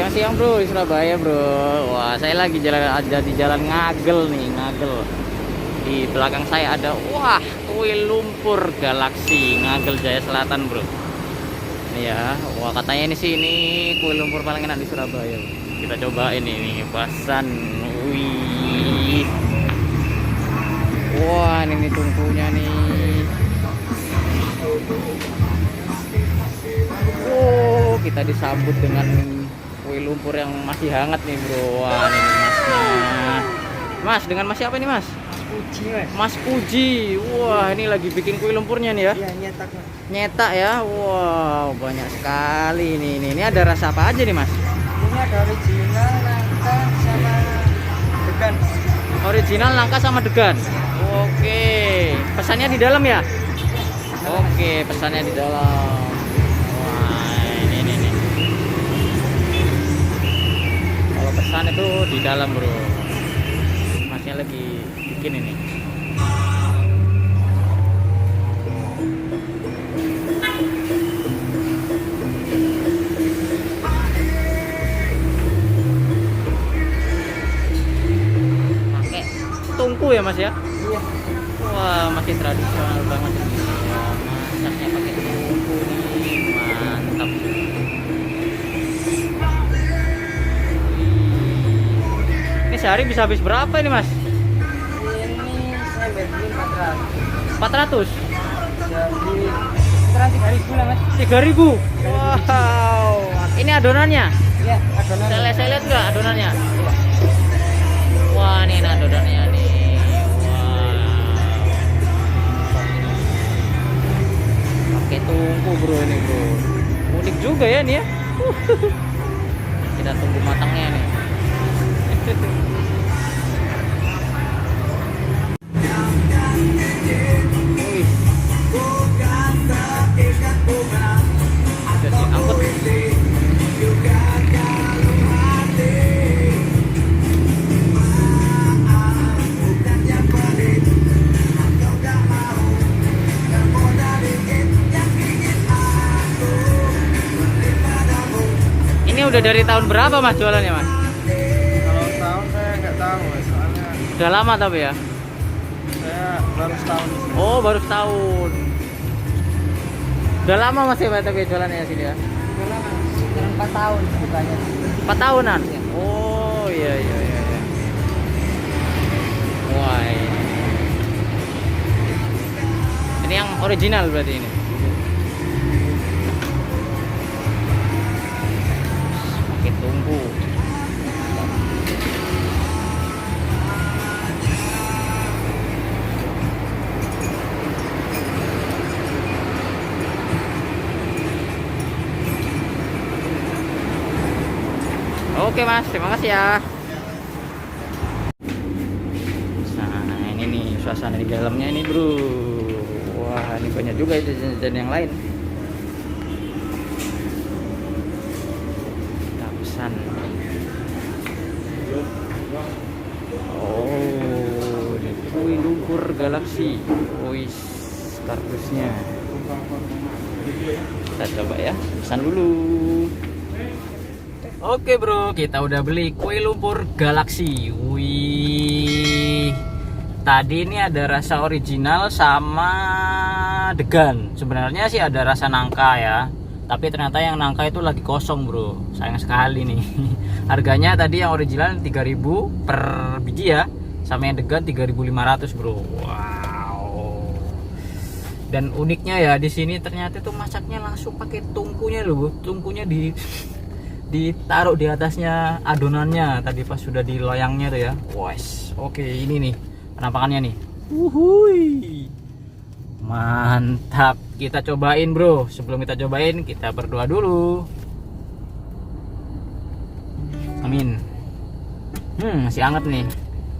Siang-siang bro di Surabaya bro. Wah saya lagi ada di jalan Ngagel nih, Ngagel. Di belakang saya ada kuil lumpur galaksi Ngagel Jaya Selatan bro. Ini ya, wah katanya ini kuil lumpur paling enak di Surabaya. Kita coba ini pasan. Wih. Wah ini tungkunya nih. Kita disambut dengan kuil lumpur yang masih hangat nih bro. Wah ini masnya. Mas dengan mas siapa ini mas? Puji mas. Mas Puji. Wah ini lagi bikin kuil lumpurnya nih ya? Iya nyetak mas. Nyetak ya. Wow banyak sekali nih. Ini ada rasa apa aja nih mas? Ini ada original, langka, sama degan. Original, langka sama degan. Oke. Pesannya di dalam ya? Oke pesannya di dalam. Pesan itu di dalam bro. Masnya lagi bikin ini. Pakai tungku ya mas ya? Iya. Wah masih tradisional banget ini. Wah, masaknya pakai tungku nih. Mantap. Ini sehari bisa habis berapa ini mas? Ini saya beli 400. 400? Jadi sekitar 3.000 lah mas. 3.000? Wow. Ini adonannya? Iya adonan. Saya lihat nggak adonannya? Iya. Wah ini adonannya nih. Wow. Pakai tungku bro ini bro. Unik juga ya nih ya. Kita tunggu matangnya nih. Ini udah dari tahun berapa mas jualannya mas? Kalau tahun saya nggak tahu mas, soalnya Udah lama tapi ya? saya baru setahun. Oh baru setahun. Udah lama mas ya tapi jualannya sini ya? Udah lama, sekitar 4 tahun bukanya. 4 tahunan? Iya. Oh iya. Wah ini yang original berarti ini? Pakai tungku. Oke mas, terima kasih ya. Nah ini nih suasana di dalamnya ini bro. Wah ini banyak juga jajan yang lain. Kita pesan. Oh ini kuil lumpur galaksi. Wis kardusnya. Kita coba ya, pesan dulu. Oke bro, kita udah beli kuil lumpur galaksi. Wih. Tadi ini ada rasa original sama degan. Sebenarnya sih ada rasa nangka ya. Tapi ternyata yang nangka itu lagi kosong bro. Sayang sekali nih. Harganya tadi yang original 3.000 per biji ya. Sama yang degan 3.500 bro. Wow. Dan uniknya ya di sini ternyata itu masaknya langsung pakai tungkunya loh. Tungkunya ditaruh di atasnya adonannya tadi pas sudah di loyangnya tuh ya. Wes, oke ini nih penampakannya nih. Wuhui. Mantap. Kita cobain bro. Sebelum kita cobain kita berdoa dulu. Amin. Masih hangat nih.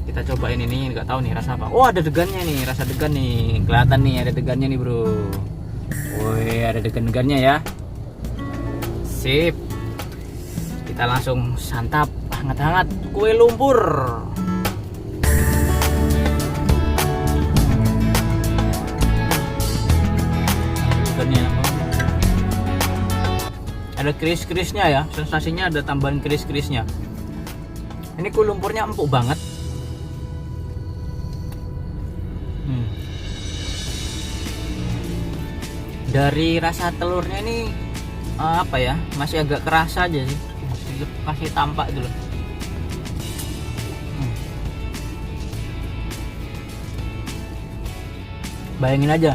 Kita cobain ini, nggak tahu nih rasa apa. Oh ada degannya nih, rasa degan nih. Kelihatan nih ada degannya nih bro. Woi ada degan-degannya ya. Sip. Kita langsung santap hangat-hangat kue lumpur. Ada kris-krisnya ya, sensasinya ada tambahan kris-krisnya. Ini kue lumpurnya empuk banget. Dari rasa telurnya ini apa ya, masih agak kerasa aja sih, masih tampak dulu. Bayangin aja,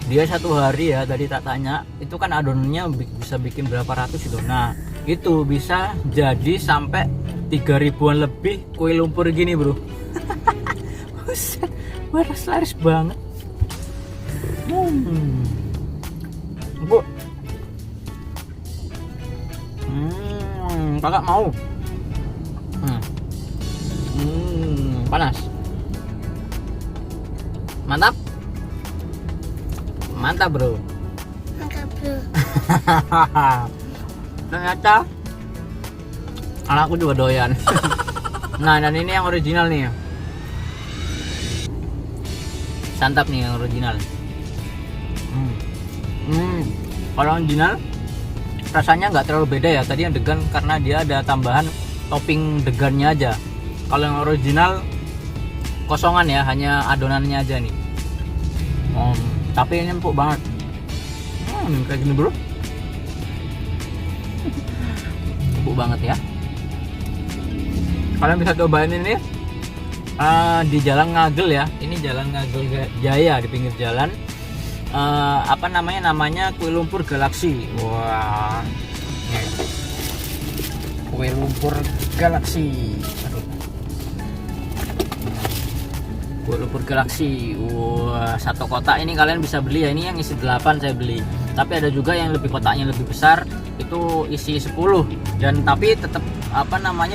dia satu hari ya, tadi tak tanya, itu kan adonannya bisa bikin berapa ratus itu. Nah itu bisa jadi sampai 3.000-an lebih kue lumpur gini bro. Buset, laris banget. Bu, kakak mau. Panas, mantap. Mantap bro. Ternyata anakku juga doyan. Nah, dan ini yang original nih. Santap nih yang original. Kalau original rasanya nggak terlalu beda ya. Tadi yang degan karena dia ada tambahan topping degannya aja. Kalau yang original kosongan ya, hanya adonannya aja nih. Tapi ini empuk banget. Kayak gini bro. Empuk banget ya. Kalian bisa cobain ini di Jalan Ngagel ya. Ini Jalan Ngagel Jaya di pinggir jalan. Apa namanya kue lumpur galaksi. Wah. Kue lumpur galaksi. Aduh. Kue lumpur galaksi. Wah, satu kotak ini kalian bisa beli ya. Ini yang isi 8 saya beli. Tapi ada juga yang lebih kotaknya lebih besar, itu isi 10. Dan tapi tetap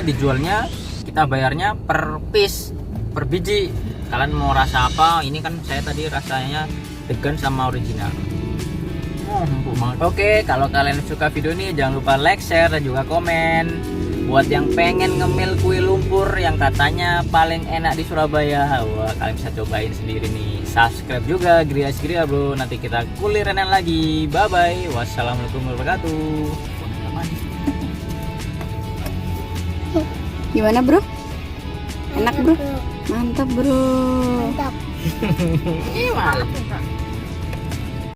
dijualnya, kita bayarnya per piece, per biji. Kalian mau rasa apa? Ini kan saya tadi rasanya degan sama original. Empuk banget. Oke, kalau kalian suka video ini jangan lupa like, share, dan juga komen. Buat yang pengen ngemil kue lumpur yang katanya paling enak di Surabaya, wah kalian bisa cobain sendiri nih. Subscribe juga Gria bro. Nanti kita kulineran lagi. Bye bye. Wassalamualaikum warahmatullahi wabarakatuh. Gimana bro? Enak bro? Mantap bro. Mantap. Mantap.